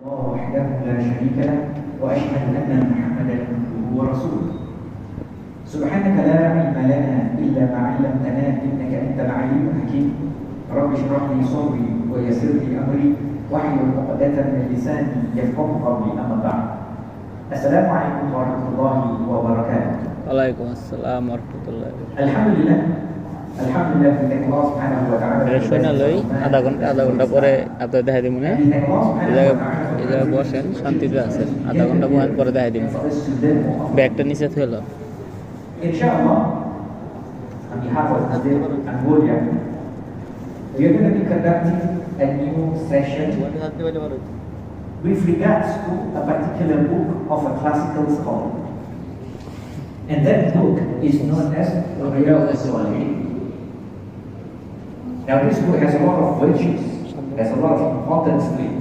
الله وحده لا شريك له وأشهد أن محمدا عبده ورسوله. سبحانك لا علم لنا إلا ما علمتنا إنك أنت العليم الحكيم. رب اشرح لي صدري ويسر لي أمري واحلل عقدة من لساني يفقهوا قولي. أما بعد. السلام عليكم ورحمة الله وبركاته. Waalaikumsalam warahmatullahi wabarakatuh. Alhamdulillah. Alhamdulillah kita Allah Subhanahu wa taala. শুনে লই আধা ঘন্টা পরে আপনার দেখা দিব না এই জায়গায় বসেন শান্তিতে আছেন আধা ঘন্টা পরে দেখা দিব ব্যাগটা নিচে ফেলো Inshallah, on behalf of Nadir Angolia, we are going to be conducting a new session with regards to a particular book of a classical scholar. And that book is known as Riyadh al-Salihin. Now this book has a lot of virtues, has a lot of importance to it.